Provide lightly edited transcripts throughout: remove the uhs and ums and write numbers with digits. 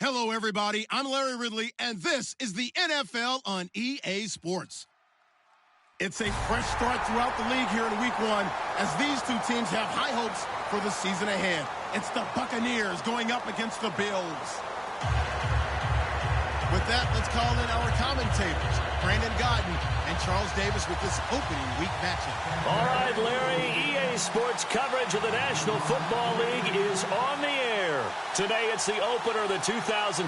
Hello, everybody. I'm Larry Ridley, and this is the NFL on EA Sports. It's a fresh start throughout the league here in Week 1 as these two teams have high hopes for the season ahead. It's the Buccaneers going up against the Bills. With that, let's call in our commentators, Brandon Godden and Charles Davis, with this opening week matchup. All right, Larry, EA Sports coverage of the National Football League is on the air. Today, it's the opener of the 2017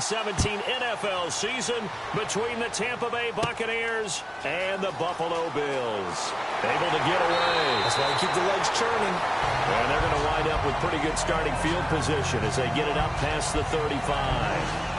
NFL season between the Tampa Bay Buccaneers and the Buffalo Bills. Able to get away. That's why you keep the legs churning. And they're going to wind up with pretty good starting field position as they get it up past the 35.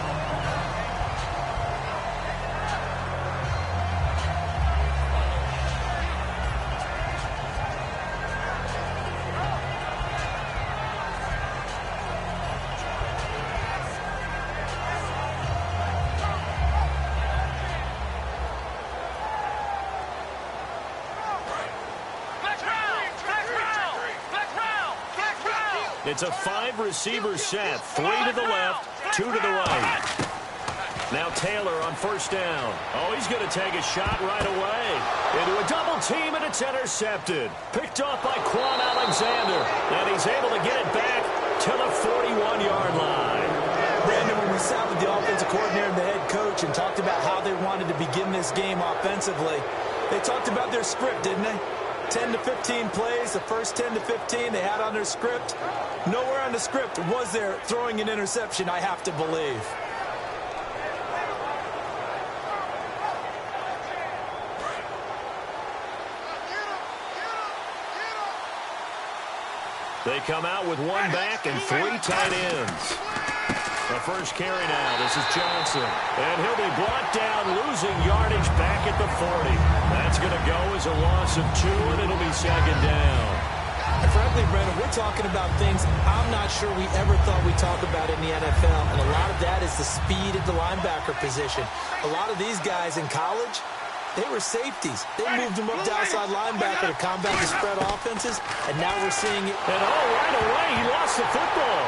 It's a 5-receiver set, 3 to the left, 2 to the right. Now Taylor on first down. Oh, he's going to take a shot right away. Into a double team, and it's intercepted. Picked off by Quan Alexander, and he's able to get it back to the 41-yard line. Brandon, when we sat with the offensive coordinator and the head coach and talked about how they wanted to begin this game offensively, they talked about their script, didn't they? 10 to 15 plays, the first 10 to 15 they had on their script. Nowhere on the script was there throwing an interception, I have to believe. They come out with one back and 3 tight ends. The first carry now. This is Johnson. And he'll be brought down, losing yardage back at the 40. That's going to go as a loss of 2, and it'll be second down. And frankly, Brandon, we're talking about things I'm not sure we ever thought we'd talk about in the NFL. And a lot of that is the speed at the linebacker position. A lot of these guys in college, they were safeties. They moved them up to outside linebacker to combat the spread offenses. And now we're seeing it. And right away, he lost the football.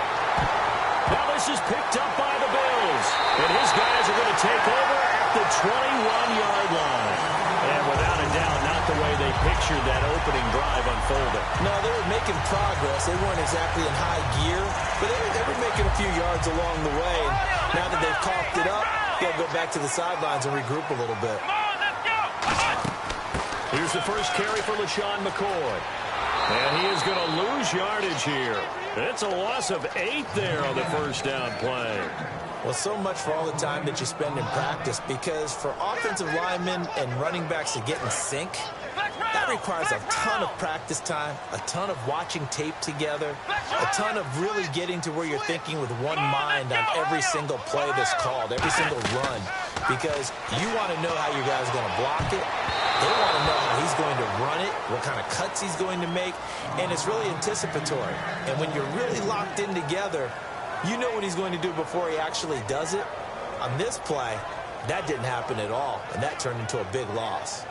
Now this is picked up by the Bills. And his guys are going to take over at the 21-yard line. And without a doubt, not the way they pictured that opening drive unfolding. No, they were making progress. They weren't exactly in high gear, but they were making a few yards along the way. And now that they've coughed it up, they'll go back to the sidelines and regroup a little bit. Here's the first carry for LaShawn McCoy. And he is going to lose yardage here. It's a loss of 8 there on the first down play. Well, so much for all the time that you spend in practice, because for offensive linemen and running backs to get in sync, that requires a ton of practice time, a ton of watching tape together, a ton of really getting to where you're thinking with one mind on every single play that's called, every single run, because you want to know how your guy's going to block it. They want to know how he's going to run it, what kind of cuts he's going to make, and it's really anticipatory. And when you're really locked in together, you know what he's going to do before he actually does it. On this play, that didn't happen at all, and that turned into a big loss.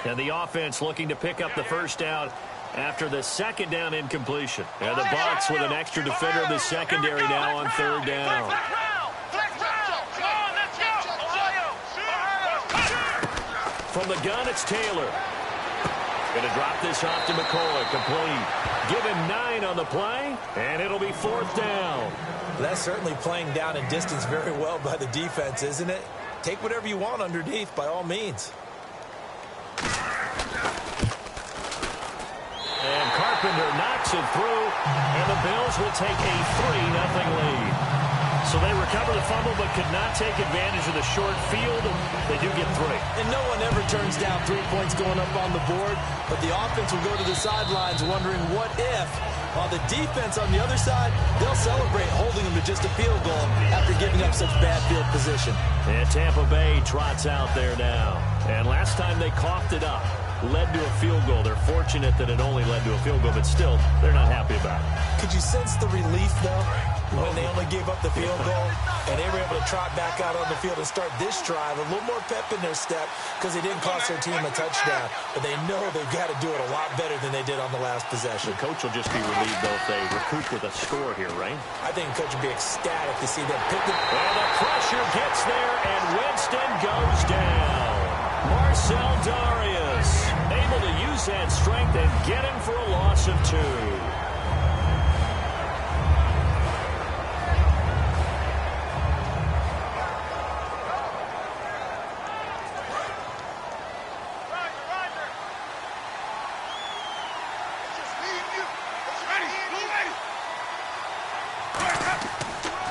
And the offense looking to pick up the first down after the second down incompletion. And the Bucs with an extra defender in the secondary now on third down. From the gun, it's Taylor. Going to drop this off to McCoy. Complete. Give him 9 on the play, and it'll be fourth down. That's certainly playing down in distance very well by the defense, isn't it? Take whatever you want underneath, by all means. And Carpenter knocks it through, and the Bills will take a 3-0 lead. So they recover the fumble but could not take advantage of the short field. They do get 3. And no one ever turns down 3 points going up on the board, but the offense will go to the sidelines wondering what if. While the defense on the other side, they'll celebrate holding them to just a field goal after giving up such bad field position. And Tampa Bay trots out there now. And last time they coughed it up, led to a field goal. They're fortunate that it only led to a field goal, but still, they're not happy about it. Could you sense the relief, though, when they only gave up the field goal, and they were able to trot back out on the field and start this drive a little more pep in their step because they didn't cost their team a touchdown. But they know they've got to do it a lot better than they did on the last possession. The coach will just be relieved, though, if they recoup with a score here, right? I think the coach will be ecstatic to see them pick it. Well, the pressure gets there, and Winston goes down. Marcel Darius able to use that strength and get him for a loss of 2.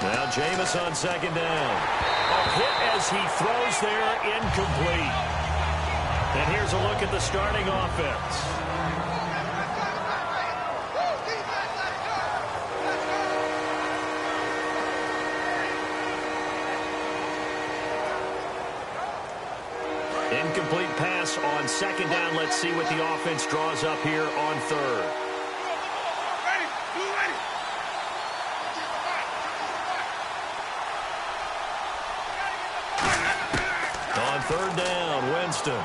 Now Jameis on second down. A hit as he throws there, incomplete. And here's a look at the starting offense. Incomplete pass on second down. Let's see what the offense draws up here on third. On third down, Winston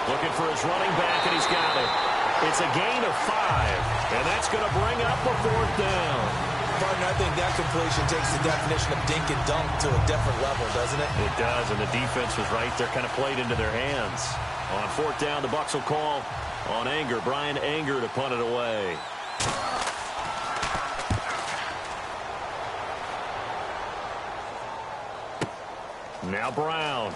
looking for his running back, and he's got it. It's a gain of 5, and that's going to bring up a 4th down. Partner, I think that completion takes the definition of dink and dunk to a different level, doesn't it? It does, and the defense was right there, kind of played into their hands. On 4th down, the Bucs will call on Brian Anger to punt it away. Now Brown.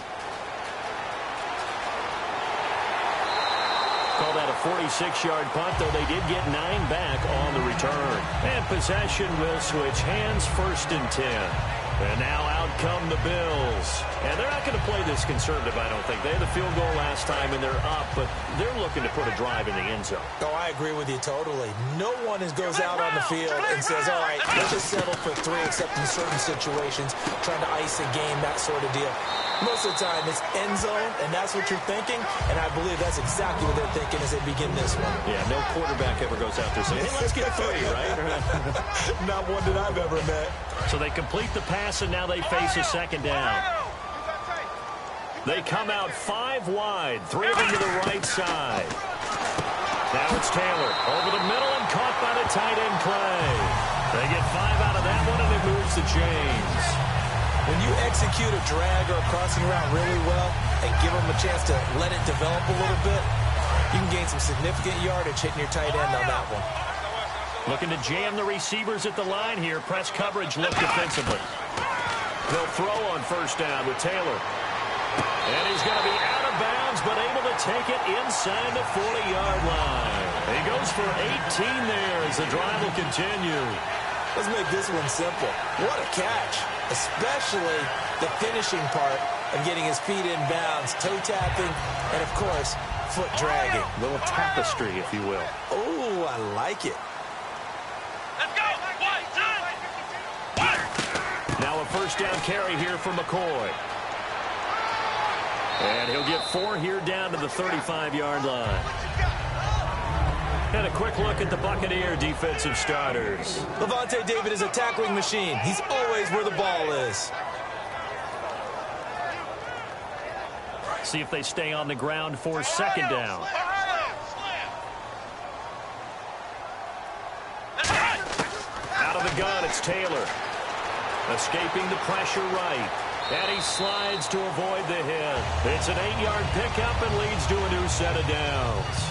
Call that a 46-yard punt, though they did get 9 back on the return. And possession will switch hands, 1st and 10. And now out come the Bills. And they're not going to play this conservative, I don't think. They had the field goal last time, and they're up, but they're looking to put a drive in the end zone. Oh, I agree with you totally. No one goes out on the field and says, all right, let's just settle for 3, except in certain situations, trying to ice a game, that sort of deal. Most of the time, it's end zone, and that's what you're thinking, and I believe that's exactly what they're thinking as they begin this one. Yeah, no quarterback ever goes out there saying, hey, let's get 3, right? Not one that I've ever met. So they complete the pass, and now they face a second down. They come out 5 wide, 3 of them to the right side. Now it's Taylor over the middle and caught by the tight end Clay. They get 5 out of that one, and it moves the chains. When you execute a drag or a crossing route really well and give them a chance to let it develop a little bit, you can gain some significant yardage hitting your tight end on that one. Looking to jam the receivers at the line here. Press coverage look defensively. They'll throw on 1st down with Taylor. And he's going to be out of bounds, but able to take it inside the 40-yard line. He goes for 18 there as the drive will continue. Let's make this one simple. What a catch, especially the finishing part of getting his feet in bounds, toe tapping, and, of course, foot dragging. A little tapestry, if you will. Oh, I like it. Let's go. 1, 2, 1. Now a 1st down carry here for McCoy. And he'll get 4 here down to the 35-yard line. And a quick look at the Buccaneer defensive starters. Levante David is a tackling machine. He's always where the ball is. See if they stay on the ground for 2nd down. Out of the gun, it's Taylor. Escaping the pressure right. And he slides to avoid the hit. It's an 8-yard pickup and leads to a new set of downs.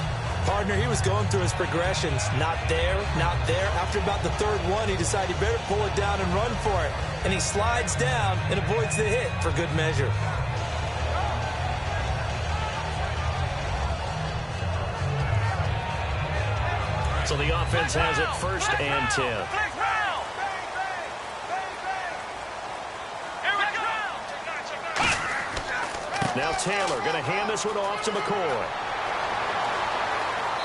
Partner, he was going through his progressions. Not there, not there. After about the 3rd one, he decided he better pull it down and run for it. And he slides down and avoids the hit for good measure. So the offense has it 1st and 10. Now Taylor going to hand this one off to McCoy.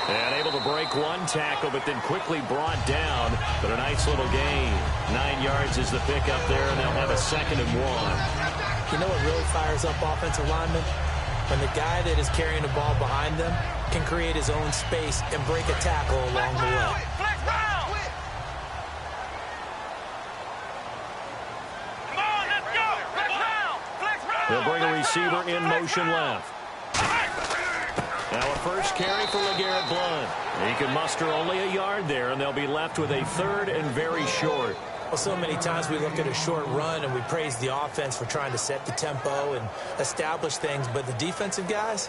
And able to break 1 tackle, but then quickly brought down. But a nice little gain. 9 yards is the pickup there, and they'll have a 2nd and 1. You know what really fires up offensive linemen? When the guy that is carrying the ball behind them can create his own space and break a tackle along the way. They'll bring a receiver in motion left. Now a first carry for LeGarrette Blount. He can muster only a yard there, and they'll be left with a 3rd and very short. Well, so many times we look at a short run and we praise the offense for trying to set the tempo and establish things, but the defensive guys,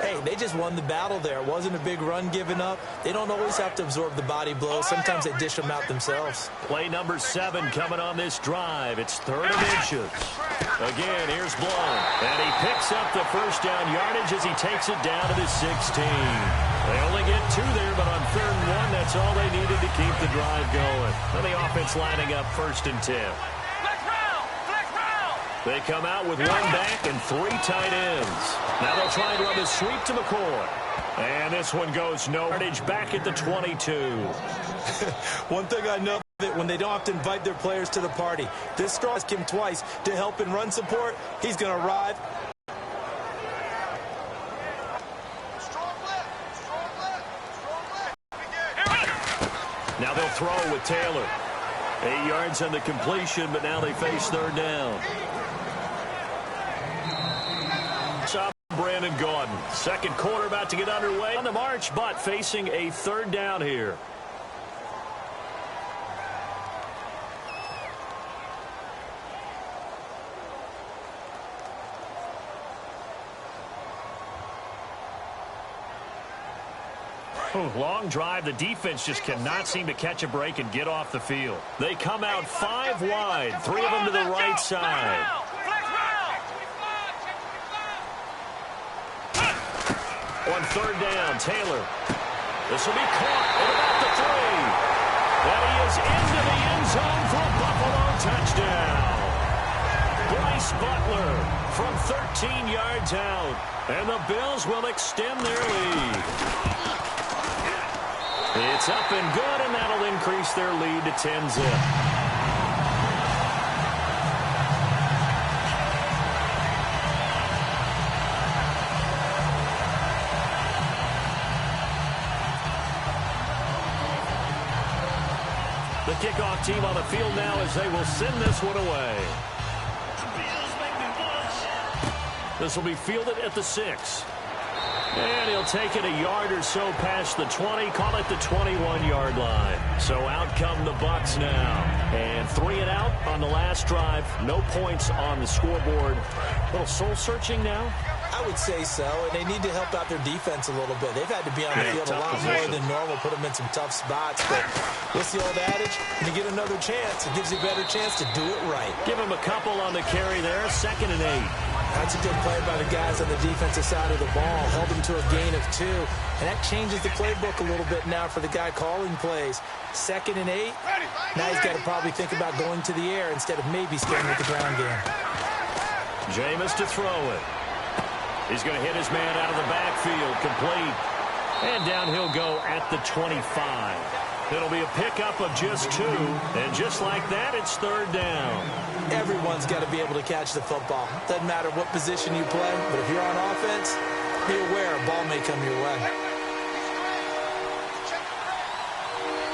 hey, they just won the battle there. It wasn't a big run given up. They don't always have to absorb the body blows. Sometimes they dish them out themselves. Play number 7 coming on this drive. It's 3rd and inches. Again, here's Blount. And he picks up the first down yardage as he takes it down to the 16. They only get 2 there, but on 3rd and 1, that's all they needed to keep the drive going. And the offense lining up 1st and 10. They come out with 1 back and 3 tight ends. Now they'll try and run the sweep to McCoy. And this one goes no yardage back at the 22. One thing I know that when they don't have to invite their players to the party, this straw asked him twice to help in run support. He's going to arrive. Now they'll throw with Taylor. 8 yards on the completion, but now they face 3rd down. Brandon Gordon. 2nd quarter about to get underway on the march, but facing a 3rd down here. Long drive. The defense just cannot seem to catch a break and get off the field. They come out 5 wide, 3 of them to the right side. On 3rd down, Taylor. This will be caught at about the 3. And he is into the end zone for a Buffalo touchdown. Bryce Butler from 13 yards out. And the Bills will extend their lead. It's up and good, and that'll increase their lead to 10-zip. The kickoff team on the field now as they will send this one away. This will be fielded at the 6. And he'll take it a yard or so past the 20, call it the 21-yard line. So out come the Bucs now. And 3 and out on the last drive. No points on the scoreboard. A little soul-searching now? I would say so, and they need to help out their defense a little bit. They've had to be on the field a lot more than normal, put them in some tough spots. But what's the old adage? When you get another chance, it gives you a better chance to do it right. Give him a couple on the carry there, 2nd and 8. That's a good play by the guys on the defensive side of the ball. Held them to a gain of 2. And that changes the playbook a little bit now for the guy calling plays. 2nd and 8. Now he's got to probably think about going to the air instead of maybe staying with the ground game. Jameis to throw it. He's going to hit his man out of the backfield. Complete. And down he'll go at the 25. It'll be a pickup of just 2. And just like that, it's 3rd down. Everyone's got to be able to catch the football. Doesn't matter what position you play, but if you're on offense, be aware a ball may come your way.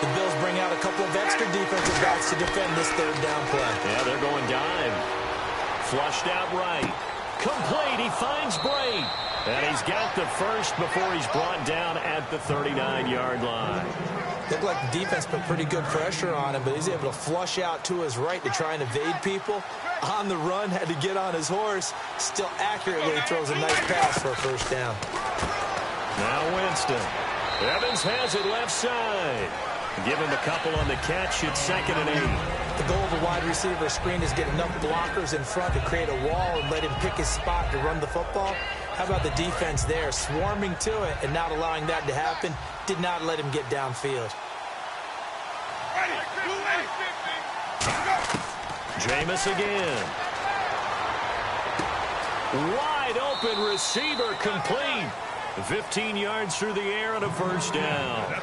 The Bills bring out a couple of extra defensive backs to defend this 3rd down play. Yeah, they're going dive. Flushed out right. Complete. He finds Bray. And he's got the first before he's brought down at the 39-yard line. Looked like the defense put pretty good pressure on him, but he's able to flush out to his right to try and evade people. On the run, had to get on his horse. Still accurately throws a nice pass for a 1st down. Now Winston. Evans has it left side. Give him a couple on the catch. It's 2nd and 8. The goal of a wide receiver screen is get enough blockers in front to create a wall and let him pick his spot to run the football. How about the defense there, swarming to it and not allowing that to happen? Did not let him get downfield. Jameis again. Wide open receiver complete. 15 yards through the air and a 1st down.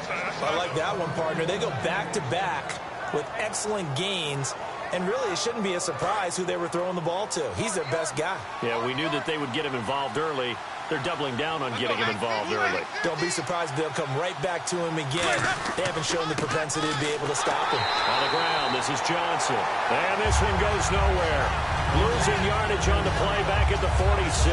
I like that one, partner. They go back-to-back with excellent gains. And really, it shouldn't be a surprise who they were throwing the ball to. He's their best guy. Yeah, we knew that they would get him involved early. They're doubling down on getting him involved early. Don't be surprised if they'll come right back to him again. They haven't shown the propensity to be able to stop him. On the ground, this is Johnson. And this one goes nowhere. Losing yardage on the play back at the 46.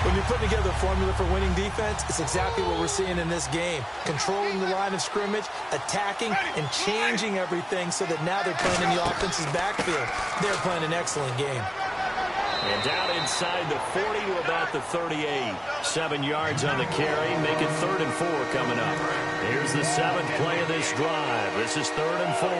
When you're putting together a formula for winning defense, it's exactly what we're seeing in this game. Controlling the line of scrimmage, attacking, and changing everything so that now they're playing in the offense's backfield. They're playing an excellent game. And down inside the 40 to about the 38. 7 yards on the carry. Make it 3rd and 4 coming up. Here's the 7th play of this drive. This is 3rd and 4.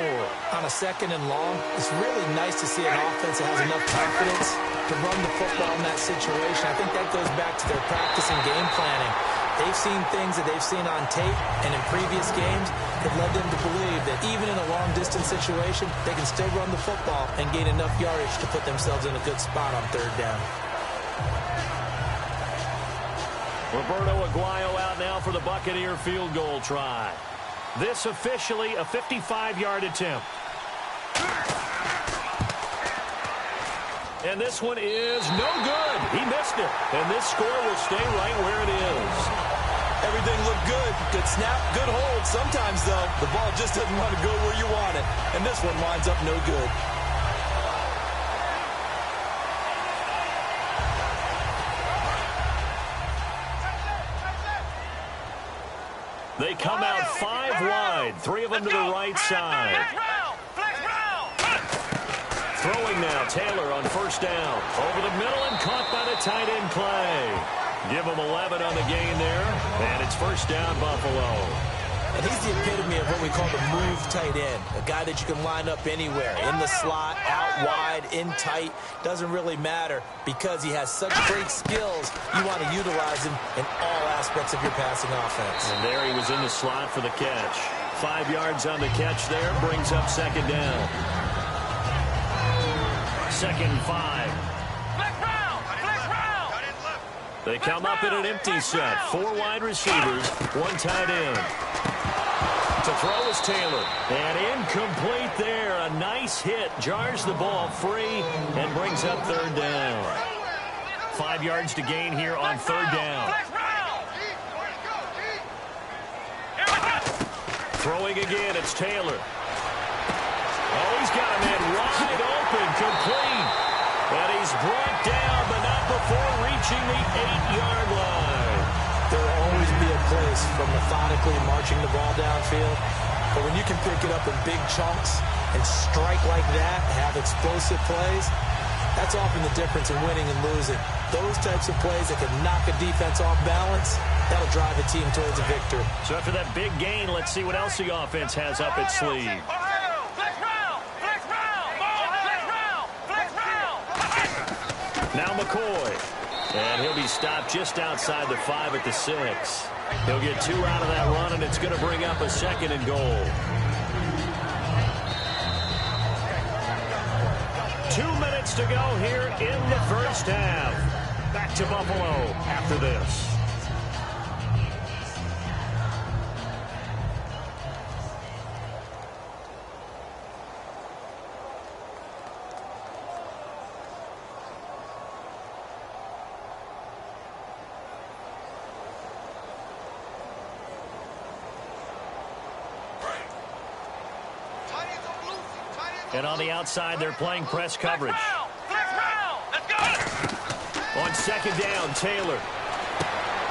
On a 2nd and long, it's really nice to see an offense that has enough confidence to run the football in that situation. I think that goes back to their practice and game planning. They've seen things that they've seen on tape and in previous games that led them to believe that even in a long-distance situation, they can still run the football and gain enough yardage to put themselves in a good spot on 3rd down. Roberto Aguayo out now for the Buccaneer field goal try. This officially a 55-yard attempt. And this one is no good. He missed it. And this score will stay right where it is. Everything looked good. Good snap, good hold. Sometimes, though, the ball just doesn't want to go where you want it. And this one winds up no good. They come out 5 wide. 3 of them to the right side. Throwing now, Taylor on 1st down. Over the middle and caught by the tight end Clay. Give him 11 on the gain there. And it's 1st down, Buffalo. And he's the epitome of what we call the move tight end. A guy that you can line up anywhere. In the slot, out wide, in tight. Doesn't really matter because he has such great skills. You want to utilize him in all aspects of your passing offense. And there he was in the slot for the catch. 5 yards on the catch there. Brings up 2nd down. 2nd and 5. They come up in an empty set. 4 wide receivers, 1 tight end. To throw is Taylor. And incomplete there. A nice hit. Jars the ball free and brings up 3rd down. 5 yards to gain here on 3rd down. Throwing again, it's Taylor. Oh, he's got a man wide open, complete. And he's brought down, but not before reaching the 8-yard line. There will always be a place for methodically marching the ball downfield. But when you can pick it up in big chunks and strike like that, have explosive plays, that's often the difference in winning and losing. Those types of plays that can knock a defense off balance, that'll drive a team towards a victory. So after that big gain, let's see what else the offense has up its sleeve. Now McCoy. And he'll be stopped just outside the 5 at the 6. He'll get 2 out of that run, and it's going to bring up a 2nd and goal. 2 minutes to go here in the 1st half. Back to Buffalo after this. And on the outside, they're playing press coverage. Let's go. On 2nd down, Taylor.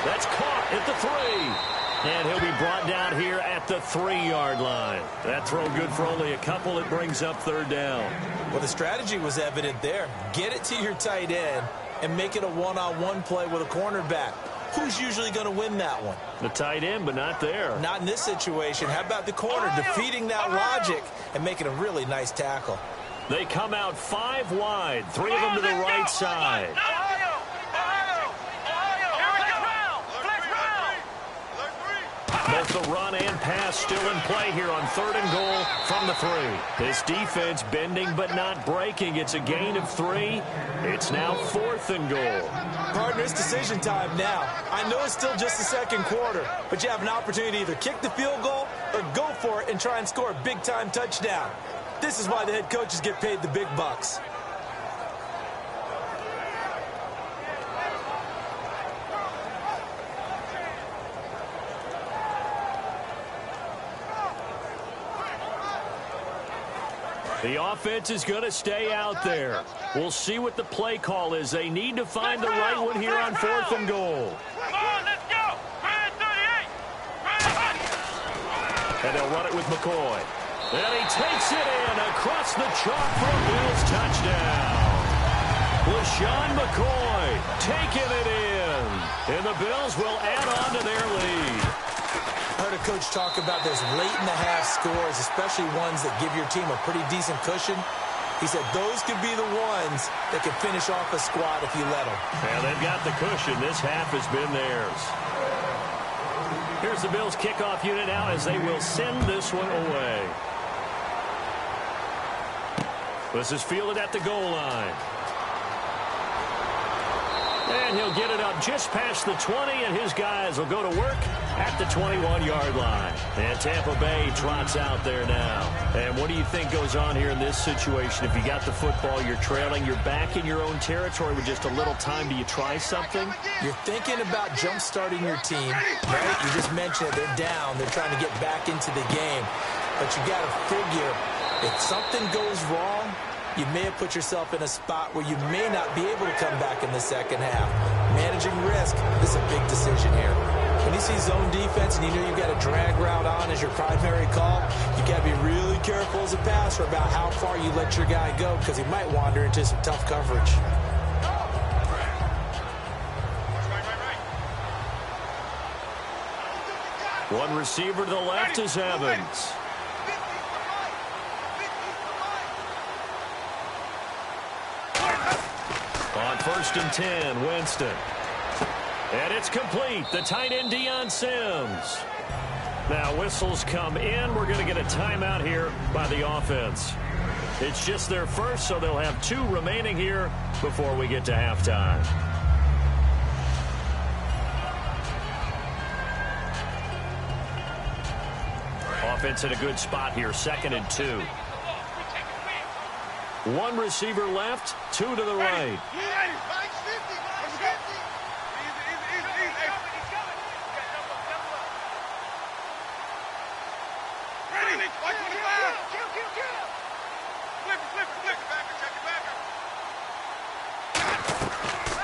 That's caught at the 3. And he'll be brought down here at the 3-yard line. That throw good for only a couple. It brings up 3rd down. Well, the strategy was evident there. Get it to your tight end and make it a one-on-one play with a cornerback. Who's usually going to win that one? The tight end, but not there. Not in this situation. How about the corner defeating that logic and making a really nice tackle? They come out 5 wide, 3 of them to the right side. Both the run and pass still in play here on 3rd and goal from the 3. This defense bending but not breaking. It's a gain of 3. It's now 4th and goal. Partner, it's decision time now. I know it's still just the 2nd quarter, but you have an opportunity to either kick the field goal or go for it and try and score a big-time touchdown. This is why the head coaches get paid the big bucks. The offense is going to stay out there. We'll see what the play call is. They need to find the right one here on 4th and goal. Come on, let's go. 38. And they'll run it with McCoy. And he takes it in across the chalk for a Bills touchdown. LaShawn McCoy taking it in. And the Bills will add on to their lead. I heard a coach talk about those late-in-the-half scores, especially ones that give your team a pretty decent cushion. He said those could be the ones that could finish off a squad if you let them. Yeah, they've got the cushion. This half has been theirs. Here's the Bills kickoff unit now as they will send this one away. This is fielded at the goal line. And he'll get it up just past the 20, and his guys will go to work at the 21-yard line. And Tampa Bay trots out there now. And what do you think goes on here in this situation? If you got the football, you're trailing, you're back in your own territory with just a little time. Do you try something? You're thinking about jump-starting your team, right? You just mentioned it. They're down. They're trying to get back into the game. But you got to figure, if something goes wrong, you may have put yourself in a spot where you may not be able to come back in the second half. Managing risk, this is a big decision here. When you see zone defense and you know you've got a drag route on as your primary call, you got to be really careful as a passer about how far you let your guy go because he might wander into some tough coverage. One receiver to the left is Evans. On 1st and 10, Winston. And it's complete. The tight end, Deion Sims. Now, whistles come in. We're going to get a timeout here by the offense. It's just their first, so they'll have 2 remaining here before we get to halftime. Offense in a good spot here, 2nd and 2. 1 receiver left, 2 to the right.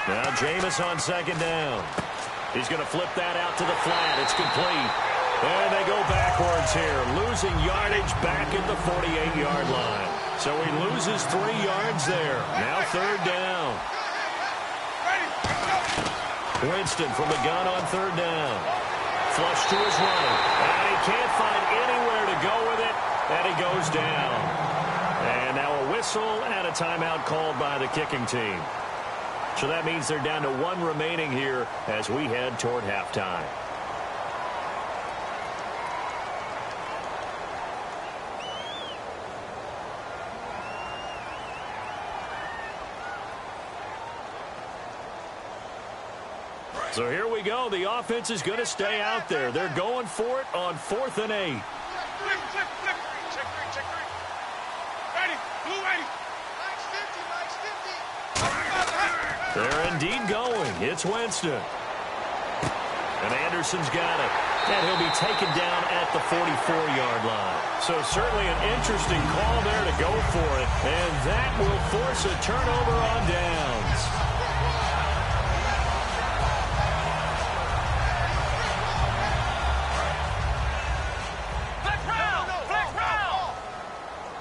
Now Jameis on 2nd down. He's going to flip that out to the flat. It's complete. And they go backwards here, losing yardage back at the 48-yard line. So he loses 3 yards there. Now 3rd down. Winston from the gun on 3rd down. Flush to his right. And he can't find anywhere to go with it. And he goes down. And now a whistle and a timeout called by the kicking team. So that means they're down to 1 remaining here as we head toward halftime. So here we go. The offense is going to stay out there. They're going for it on 4th and 8. They're indeed going. It's Winston. And Anderson's got it. And he'll be taken down at the 44-yard line. So certainly an interesting call there to go for it. And that will force a turnover on downs.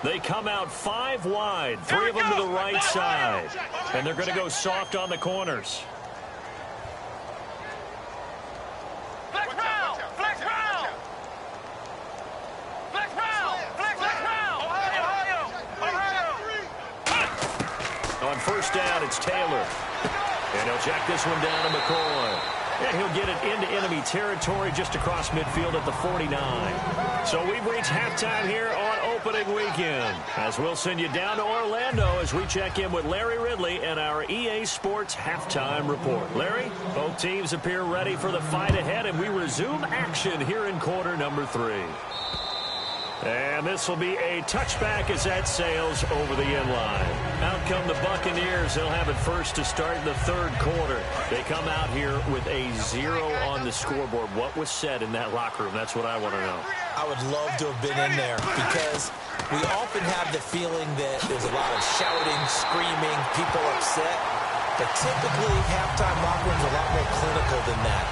They come out 5 wide, 3 of them to the right side. And they're going to go soft on the corners. On 1st down, it's Taylor. And he'll check this one down to McCoy. And he'll get it into enemy territory just across midfield at the 49. So we've reached halftime here on opening weekend, as we'll send you down to Orlando as we check in with Larry Ridley and our EA Sports Halftime Report. Larry, both teams appear ready for the fight ahead, and we resume action here in quarter number 3. And this will be a touchback as that sails over the end line. Out come the Buccaneers. They'll have it first to start in the third quarter. They come out here with a 0 on the scoreboard. What was said in that locker room? That's what I want to know. I would love to have been in there because we often have the feeling that there's a lot of shouting, screaming, people upset. But typically, halftime locker rooms are a lot more clinical than that.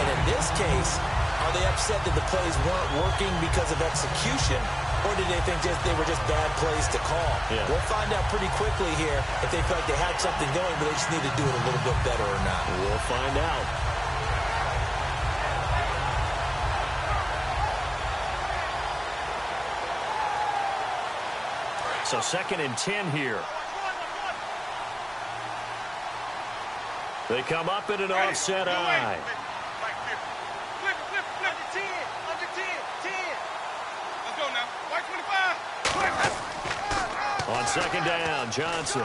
And in this case, are they upset that the plays weren't working because of execution, or did they think they were just bad plays to call? Yeah. We'll find out pretty quickly here if they felt like they had something going, but they just need to do it a little bit better or not. We'll find out. So 2nd and 10 here. They come up in an offset eye. On 2nd down, Johnson.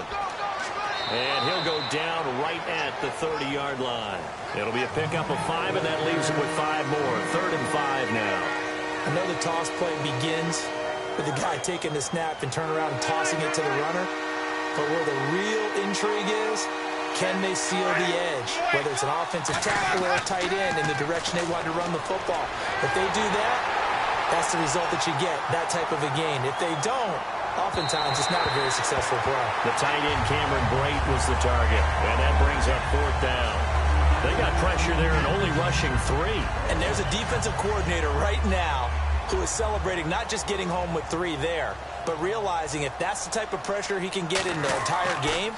And he'll go down right at the 30-yard line. It'll be a pickup of 5, and that leaves him with 5 more. 3rd and 5 now. I know the toss play begins with the guy taking the snap and turn around and tossing it to the runner. But where the real intrigue is, can they seal the edge? Whether it's an offensive tackle or a tight end in the direction they want to run the football. If they do that, that's the result that you get, that type of a gain. If they don't, oftentimes it's not a very successful play. The tight end, Cameron Brate, was the target. And that brings up 4th down. They got pressure there and only rushing 3. And there's a defensive coordinator right now who is celebrating not just getting home with 3 there, but realizing if that's the type of pressure he can get in the entire game,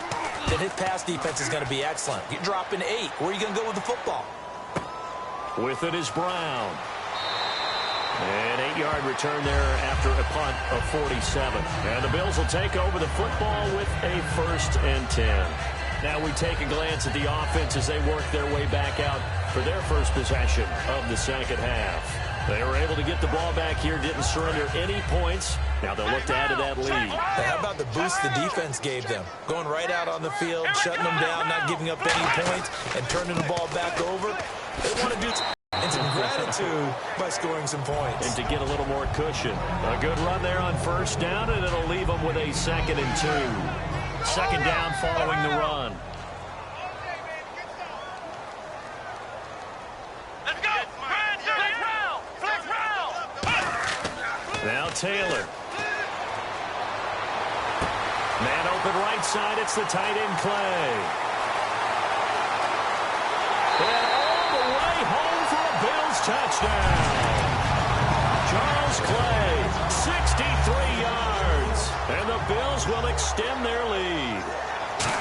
then his pass defense is going to be excellent. You're dropping 8. Where are you going to go with the football? With it is Brown. An 8-yard return there after a punt of 47. And the Bills will take over the football with a 1st and 10. Now we take a glance at the offense as they work their way back out for their first possession of the second half. They were able to get the ball back here, didn't surrender any points. Now they'll look to add to that lead. Hey, how about the boost the defense gave them? Going right out on the field, shutting them down, not giving up any points, and turning the ball back over. They want to do and some gratitude by scoring some points. And to get a little more cushion. A good run there on 1st down, and it'll leave them with a 2nd and 2. 2nd down following the run. Now Taylor. Man open right side. It's the tight end, Clay. And all the way home for a Bills touchdown. Charles Clay, 63 yards. And the Bills will extend their lead.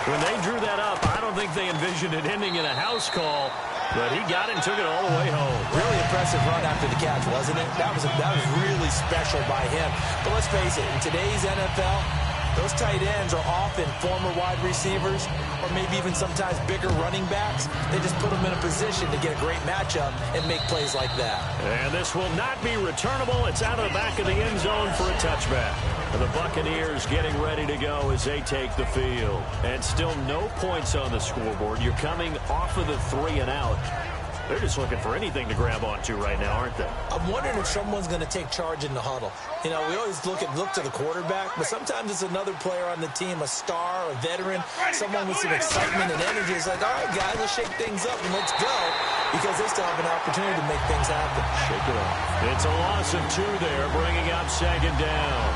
When they drew that up, I don't think they envisioned it ending in a house call. But he got it and took it all the way home. Really impressive run after the catch, wasn't it? That was really special by him. But let's face it, in today's NFL, those tight ends are often former wide receivers or maybe even sometimes bigger running backs. They just put them in a position to get a great matchup and make plays like that. And this will not be returnable. It's out of the back of the end zone for a touchback. And the Buccaneers getting ready to go as they take the field. And still no points on the scoreboard. You're coming off of the 3 and out. They're just looking for anything to grab onto right now, aren't they? I'm wondering if someone's going to take charge in the huddle. You know, we always look to the quarterback, but sometimes it's another player on the team, a star, a veteran, someone with some excitement and energy. It's like, all right, guys, let's shake things up and let's go, because they still have an opportunity to make things happen. Shake it up. It's a loss of 2 there, bringing up 2nd down.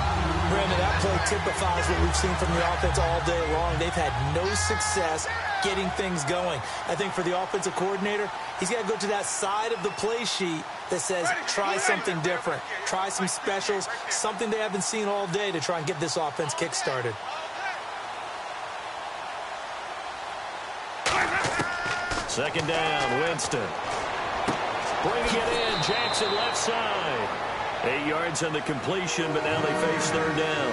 Brandon, that play typifies what we've seen from the offense all day long. They've had no success getting things going. I think for the offensive coordinator, he's got to go to that side of the play sheet that says, try something different, try some specials, something they haven't seen all day to try and get this offense kick-started. Second down, Winston. Bringing it in, Jackson left side. 8 yards on the completion, but now they face 3rd down.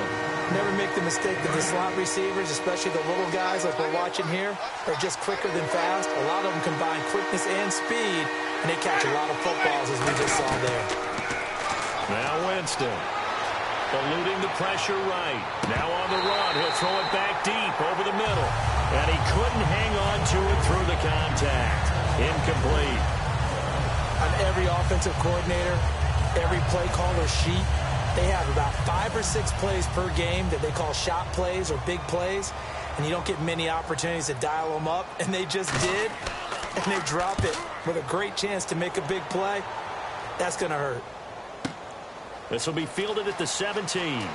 Never make the mistake that the slot receivers, especially the little guys like we're watching here, are just quicker than fast. A lot of them combine quickness and speed, and they catch a lot of footballs, as we just saw there. Now Winston, eluding the pressure right. Now on the run, he'll throw it back deep over the middle. And he couldn't hang on to it through the contact. Incomplete. On every offensive coordinator, every play caller sheet, They have about 5 or 6 plays per game that they call shot plays or big plays, and you don't get many opportunities to dial them up, and they just did, and they drop it with a great chance to make a big play. That's going to hurt. This will be fielded at the 17.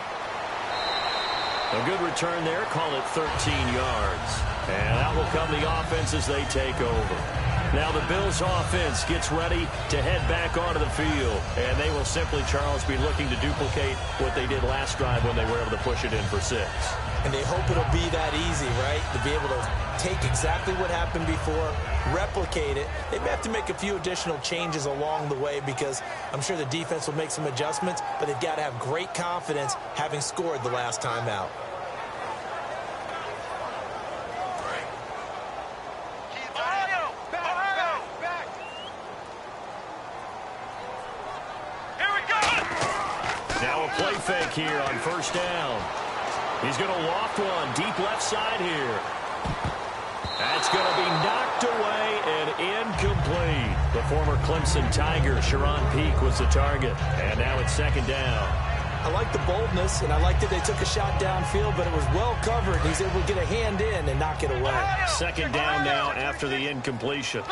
A good return there. Call it 13 yards. And out will come the offense as they take over. Now the Bills offense gets ready to head back onto the field. And they will simply, Charles, be looking to duplicate what they did last drive when they were able to push it in for 6. And they hope it'll be that easy, right? To be able to take exactly what happened before, replicate it. They may have to make a few additional changes along the way because I'm sure the defense will make some adjustments, but they've got to have great confidence having scored the last time out. Now a play fake here on first down. He's going to loft one deep left side here. That's going to be knocked away and incomplete. The former Clemson Tiger, Sharon Peak, was the target. And now it's second down. I like the boldness, and I like that they took a shot downfield, but it was well covered. He's able to get a hand in and knock it away. Second down now after the incompletion.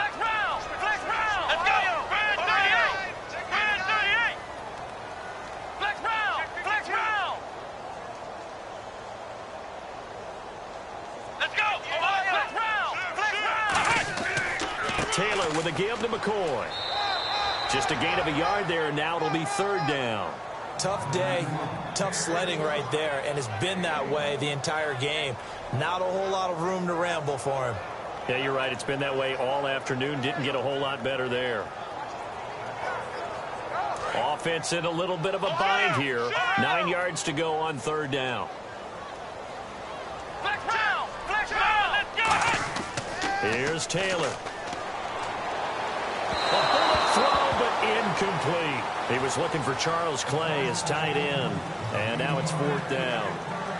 Taylor with a give to McCoy. Just a gain of a yard there, and now it'll be third down. Tough day, tough sledding right there, and it's been that way the entire game. Not a whole lot of room to ramble for him. Yeah, you're right. It's been that way all afternoon. Didn't get a whole lot better there. Offense in a little bit of a bind here. 9 yards to go on third down. Here's Taylor. A bullet throw, but incomplete. He was looking for Charles Clay as tight end, and now it's fourth down.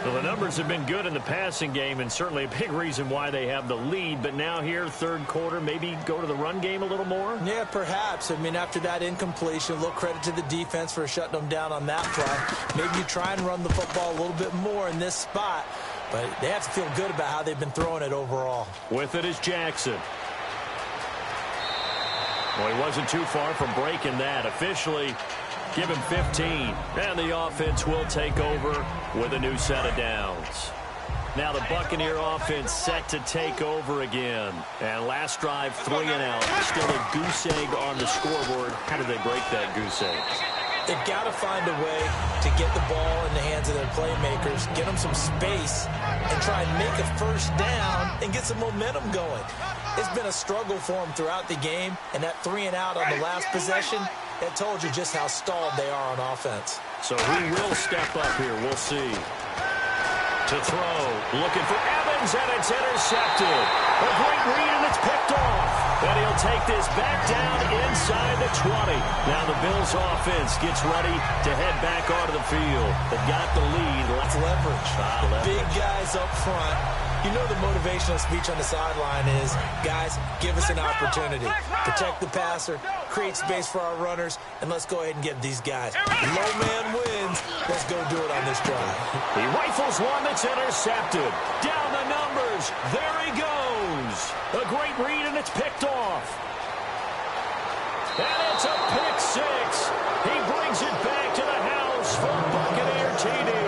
Well, the numbers have been good in the passing game, and certainly a big reason why they have the lead. But now here, third quarter, maybe go to the run game a little more? Yeah, perhaps. I mean, after that incompletion, a little credit to the defense for shutting them down on that play. Maybe you try and run the football a little bit more in this spot, but they have to feel good about how they've been throwing it overall. With it is Jackson. Well, he wasn't too far from breaking that. Officially, give him 15. And the offense will take over with a new set of downs. Now the Buccaneer offense set to take over again. And last drive, 3 and out. Still a goose egg on the scoreboard. How did they break that goose egg? They've got to find a way to get the ball in the hands of their playmakers, get them some space, and try and make a first down and get some momentum going. It's been a struggle for them throughout the game, and that 3 and out on the last possession, it told you just how stalled they are on offense. So who will step up here? We'll see. To throw, looking for Evans, and it's intercepted. A great read, and it's picked off. And he'll take this back down inside the 20. Now the Bills offense gets ready to head back onto the field. They've got the lead. Let's leverage. Big guys up front. You know the motivational speech on the sideline is, guys, give us an opportunity. Protect the passer, create space for our runners, and let's go ahead and get these guys. Low man wins. Let's go do it on this drive. He rifles one that's intercepted. Down the numbers. There he goes. A great read, and it's picked off. And it's a pick six. He brings it back to the house for Buccaneer TD.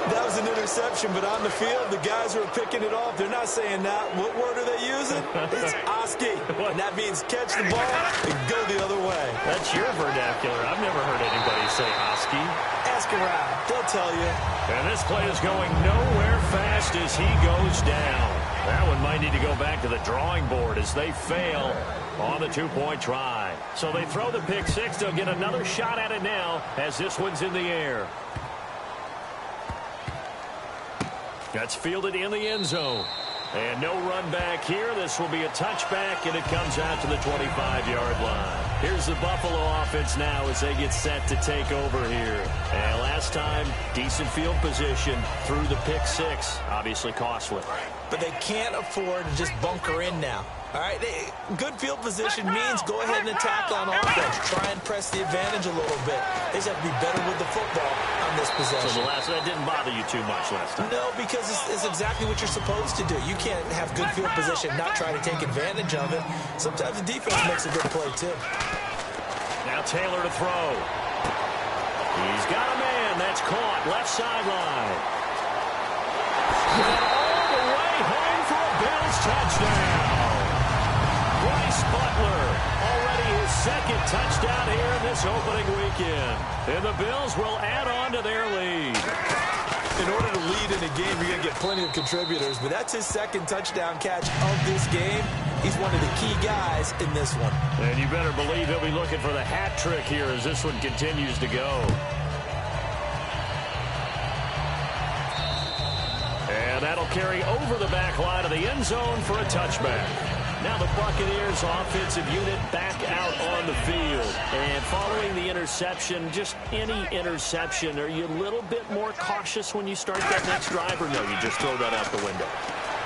That was an interception, but on the field, the guys who are picking it off, they're not saying that. What word are they using? It's Oski, and that means catch the ball and go the other way. That's your vernacular. I've never heard anybody say Oski. Ask around. They'll tell you. And this play is going nowhere fast as he goes down. That one might need to go back to the drawing board as they fail on the two-point try. So they throw the pick six. They'll get another shot at it now as this one's in the air. That's fielded in the end zone. And no run back here. This will be a touchback, and it comes out to the 25-yard line. Here's the Buffalo offense now as they get set to take over here. And last time, decent field position through the pick six. Obviously costly. But they can't afford to just bunker in now. All right, good field position means go ahead and attack on offense. Try and press the advantage a little bit. They just have to be better with the football on this possession. So that didn't bother you too much last time? No, because it's exactly what you're supposed to do. You can't have good field position, not try to take advantage of it. Sometimes the defense makes a good play, too. Now Taylor to throw. He's got a man. That's caught. Left sideline. And all the way home for a Bills touchdown. Bryce Butler, already his second touchdown here in this opening weekend. And the Bills will add on to their lead. In order to lead in a game, you're going to get plenty of contributors, but that's his second touchdown catch of this game. He's one of the key guys in this one. And you better believe he'll be looking for the hat trick here as this one continues to go. And that'll carry over the back line of the end zone for a touchback. Now the Buccaneers offensive unit back out on the field. And following the interception, just any interception, are you a little bit more cautious when you start that next drive, or no, you just throw that out the window?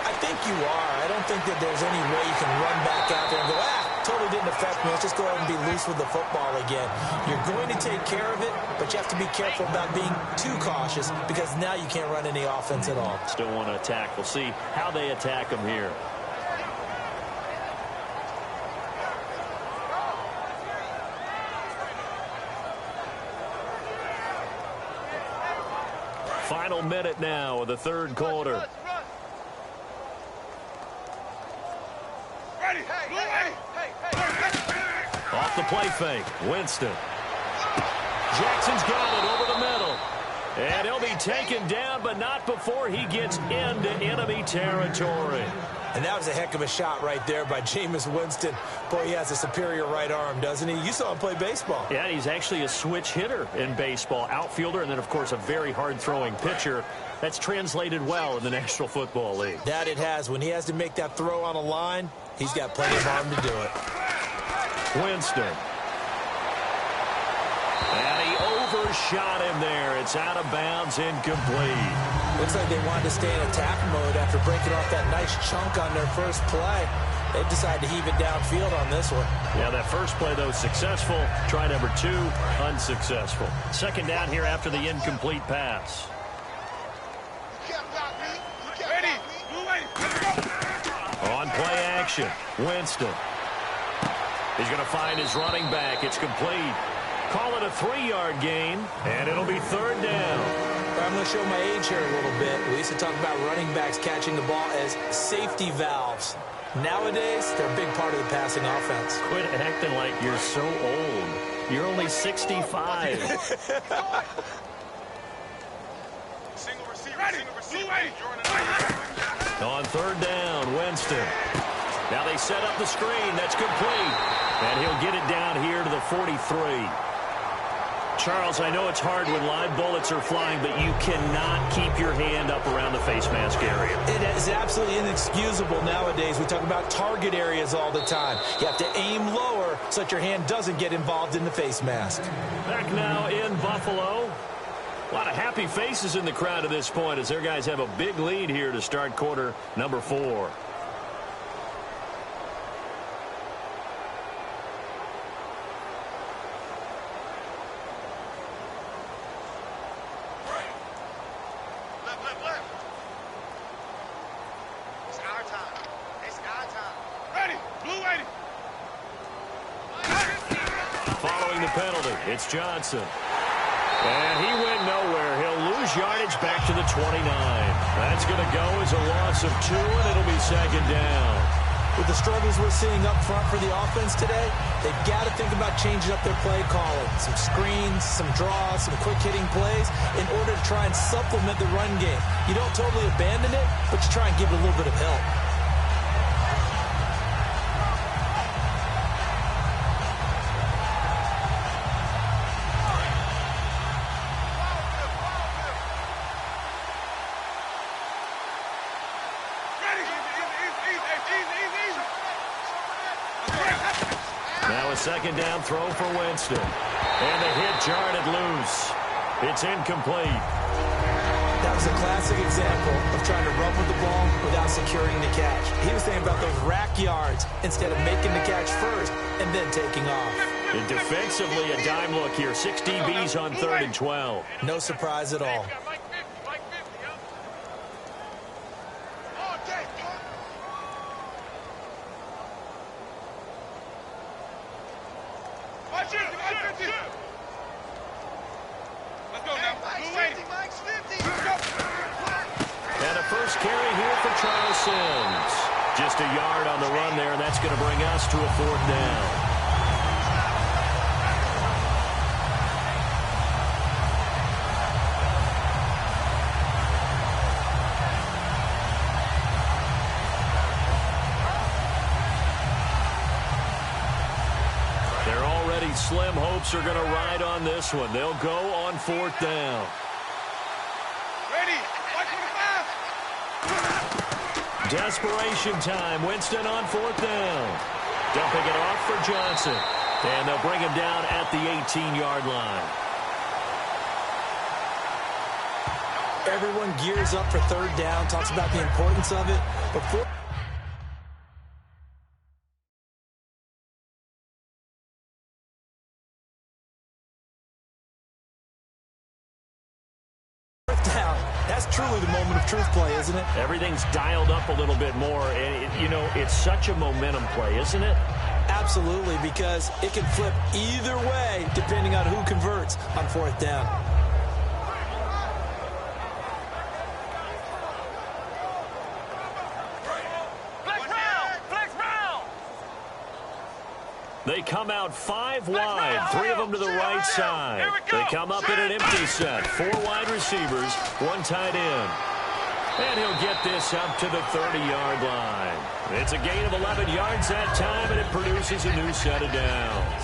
I think you are. I don't think that there's any way you can run back out there and go, totally didn't affect me. Let's just go ahead and be loose with the football again. You're going to take care of it, but you have to be careful about being too cautious because now you can't run any offense at all. Still want to attack. We'll see how they attack them here. Final minute now of the third quarter. Off the play fake, Winston. Jackson's got it over the middle. And he'll be taken down, but not before he gets into enemy territory. And that was a heck of a shot right there by Jameis Winston. Boy, he has a superior right arm, doesn't he? You saw him play baseball. Yeah, he's actually a switch hitter in baseball. Outfielder, and then, of course, a very hard-throwing pitcher. That's translated well in the National Football League. That it has. When he has to make that throw on a line, he's got plenty of arm to do it. Winston. And he overshot him there. It's out of bounds, incomplete. Looks like they wanted to stay in attack mode after breaking off that nice chunk on their first play. They decided to heave it downfield on this one. Yeah, that first play, though, successful. Try number 2, unsuccessful. Second down here after the incomplete pass. On play action, Winston. He's going to find his running back. It's complete. Call it a 3-yard gain, and it'll be third down. I'm going to show my age here a little bit. We used to talk about running backs catching the ball as safety valves. Nowadays, they're a big part of the passing offense. Quit acting like you're so old. You're only 65. Single receiver. On third down, Winston. Now they set up the screen. That's complete. And he'll get it down here to the 43. Charles, I know it's hard when live bullets are flying, but you cannot keep your hand up around the face mask area. It is absolutely inexcusable nowadays. We talk about target areas all the time. You have to aim lower so that your hand doesn't get involved in the face mask. Back now in Buffalo. A lot of happy faces in the crowd at this point as their guys have a big lead here to start quarter number 4. It's Johnson. And he went nowhere. He'll lose yardage back to the 29. That's going to go as a loss of 2, and it'll be second down. With the struggles we're seeing up front for the offense today, they've got to think about changing up their play calling. Some screens, some draws, some quick-hitting plays in order to try and supplement the run game. You don't totally abandon it, but you try and give it a little bit of help. Second down throw for Winston. And the hit jarred loose. It's incomplete. That was a classic example of trying to run with the ball without security. securing the catch. He was thinking about those rack yards instead of making the catch first and then taking off. And defensively, a dime look here. 6 DBs on 3rd and 12. No surprise at all. And a first carry here for Charles Sims. Just a yard on the run there, and that's going to bring us to a 4th down. Slim hopes are going to ride on this one. They'll go on 4th down. Ready. Desperation time. Winston on 4th down. Dumping it off for Johnson. And they'll bring him down at the 18-yard line. Everyone gears up for 3rd down, talks about the importance of it. Before truly the moment of truth play, isn't it? Everything's dialed up a little bit more. And, you know, it's such a momentum play, isn't it? Absolutely, because it can flip either way depending on who converts on 4th down. They come out 5 wide, 3 of them to the right side. They come up in an empty set. 4 wide receivers, 1 tight end. And he'll get this up to the 30-yard line. It's a gain of 11 yards that time, and it produces a new set of downs.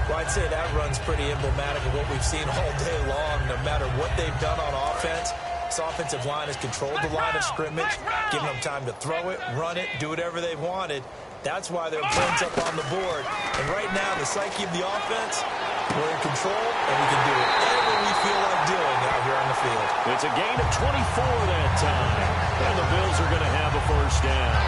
Well, I'd say that run's pretty emblematic of what we've seen all day long. No matter what they've done on offense, this offensive line has controlled the line of scrimmage, given them time to throw it, run it, do whatever they wanted. That's why their points up on the board. And right now, the psyche of the offense, we're in control, and we can do whatever we feel like doing out here on the field. It's a gain of 24 that time. And the Bills are going to have a 1st down.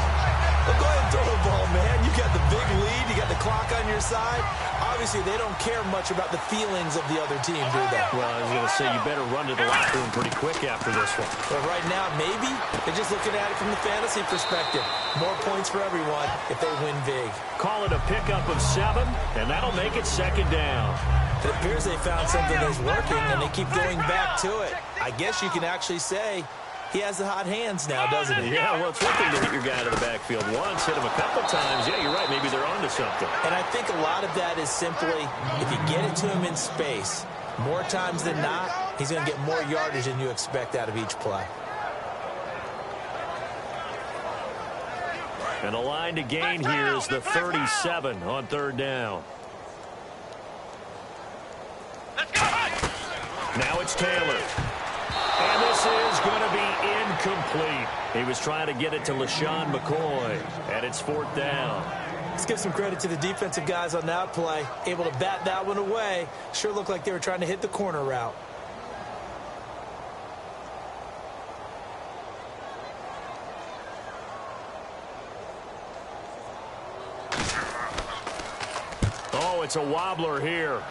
Well, go ahead and throw the ball, man. You got the big lead. You got the clock on your side. Obviously, they don't care much about the feelings of the other team, do they? Well, I was going to say, you better run to the locker room pretty quick after this one. But right now, maybe they're just looking at it from the fantasy perspective. More points for everyone if they win big. Call it a pickup of 7, and that'll make it 2nd down. It appears they found something that's working, and they keep going back to it. I guess you can actually say he has the hot hands now, doesn't he? Yeah, well, it's one thing to hit your guy to the backfield once, hit him a couple times. Yeah, you're right. Maybe they're onto something. And I think a lot of that is simply, if you get it to him in space, more times than not, he's going to get more yardage than you expect out of each play. And the line to gain here is the 37 on 3rd down. Now it's Taylor. And this is going to be incomplete. He was trying to get it to LaShawn McCoy, and it's 4th down. Let's give some credit to the defensive guys on that play. Able to bat that one away. Sure looked like they were trying to hit the corner route. Oh, it's a wobbler here.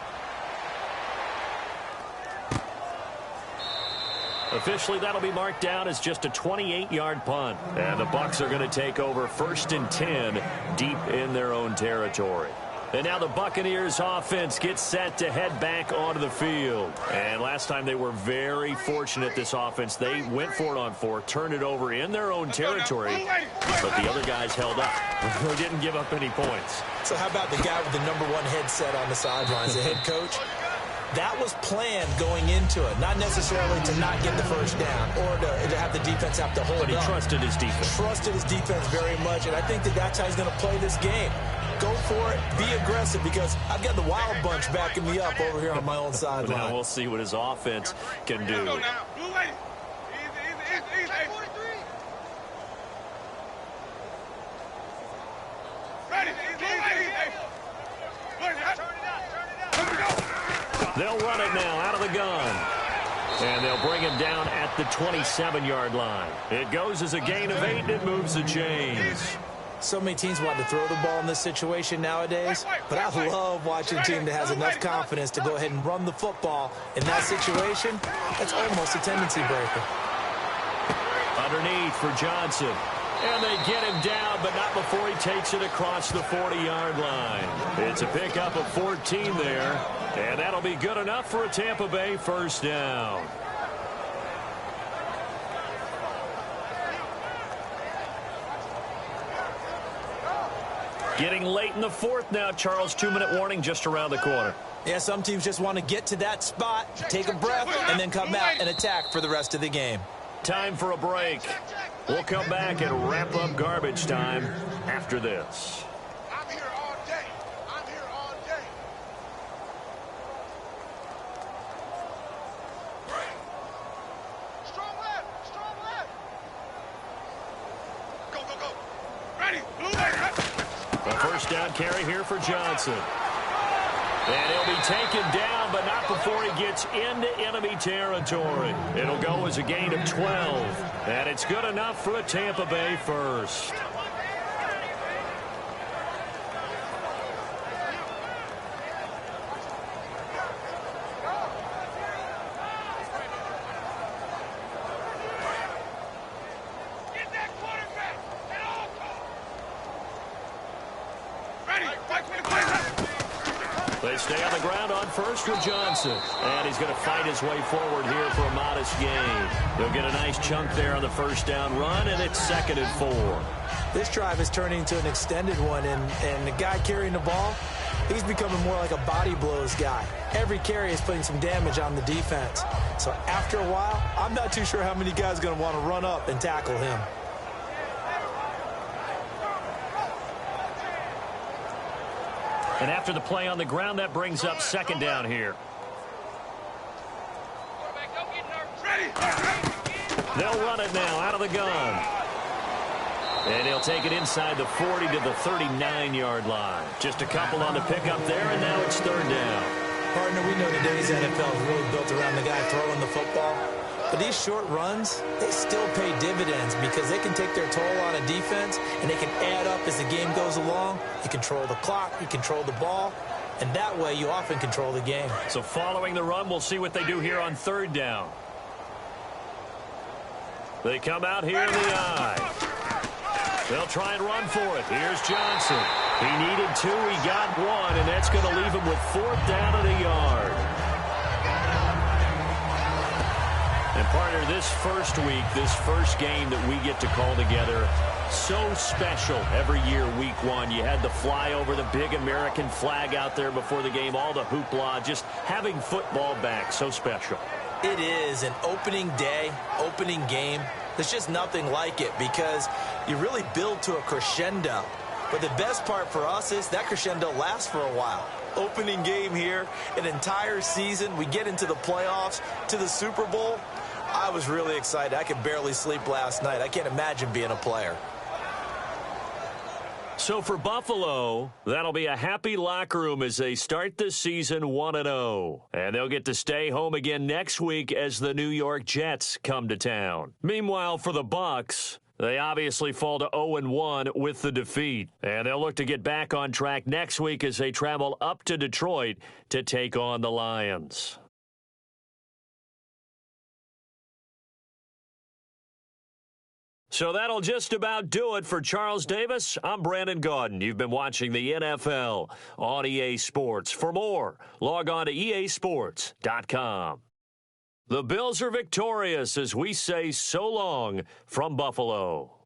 Officially, that'll be marked down as just a 28-yard punt. And the Bucs are going to take over 1st and 10 deep in their own territory. And now the Buccaneers offense gets set to head back onto the field. And last time they were very fortunate, this offense. They went for it on 4, turned it over in their own territory, but the other guys held up. They didn't give up any points. So how about the guy with the #1 headset on the sidelines, the head coach? That was planned going into it, not necessarily to not get the 1st down or to have the defense have to hold up. But he trusted his defense. Trusted his defense very much, and I think that's how he's going to play this game. Go for it, be aggressive, because I've got the wild bunch backing me up over here on my own sideline. Now we'll see what his offense can do. They'll run it now out of the gun. And they'll bring him down at the 27-yard line. It goes as a gain of 8, and it moves the chains. So many teams want to throw the ball in this situation nowadays, but I love watching a team that has enough confidence to go ahead and run the football. In that situation, that's almost a tendency breaker. Underneath for Johnson. And they get him down, but not before he takes it across the 40-yard line. It's a pickup of 14 there, and that'll be good enough for a Tampa Bay first down. Getting late in the fourth now, Charles. 2-minute warning just around the corner. Yeah, some teams just want to get to that spot, take a breath, and then come out and attack for the rest of the game. Time for a break. We'll come back and wrap up garbage time after this. I'm here all day. I'm here all day. Strong left. Strong left. Go, go, go. Ready. Blue light. A first down carry here for Johnson. And he'll be taken down, but not before he gets into enemy territory. It'll go as a gain of 12. And it's good enough for a Tampa Bay first. Get that quarterback at all costs. Ready. Fight for the quarterback. They stay on the ground on first with Johnson. And he's going to fight his way forward here for a modest gain. He'll get a nice chunk there on the first down run, and it's 2nd and 4. This drive is turning into an extended one, and the guy carrying the ball, he's becoming more like a body blows guy. Every carry is putting some damage on the defense. So after a while, I'm not too sure how many guys are going to want to run up and tackle him. And after the play on the ground, that brings up 2nd down here. They'll run it now out of the gun. And he'll take it inside the 40 to the 39-yard line. Just a couple on the pickup there, and now it's 3rd down. Partner, we know today's NFL is really built around the guy throwing the football. But these short runs, they still pay dividends because they can take their toll on a defense, and they can add up as the game goes along. You control the clock, you control the ball, and that way you often control the game. So following the run, we'll see what they do here on 3rd down. They come out here in the eye. They'll try and run for it. Here's Johnson. He needed 2, he got 1, and that's going to leave him with 4th down and a yard. And partner, this first week, this first game that we get to call together, so special every year, week 1. You had the flyover, the big American flag out there before the game, all the hoopla, just having football back, so special. It is an opening day, opening game. There's just nothing like it because you really build to a crescendo. But the best part for us is that crescendo lasts for a while. Opening game here, an entire season. We get into the playoffs, to the Super Bowl. I was really excited. I could barely sleep last night. I can't imagine being a player. So for Buffalo, that'll be a happy locker room as they start the season 1-0. And they'll get to stay home again next week as the New York Jets come to town. Meanwhile, for the Bucs, they obviously fall to 0-1 with the defeat. And they'll look to get back on track next week as they travel up to Detroit to take on the Lions. So that'll just about do it for Charles Davis. I'm Brandon Gaudin. You've been watching the NFL on EA Sports. For more, log on to easports.com. The Bills are victorious as we say so long from Buffalo.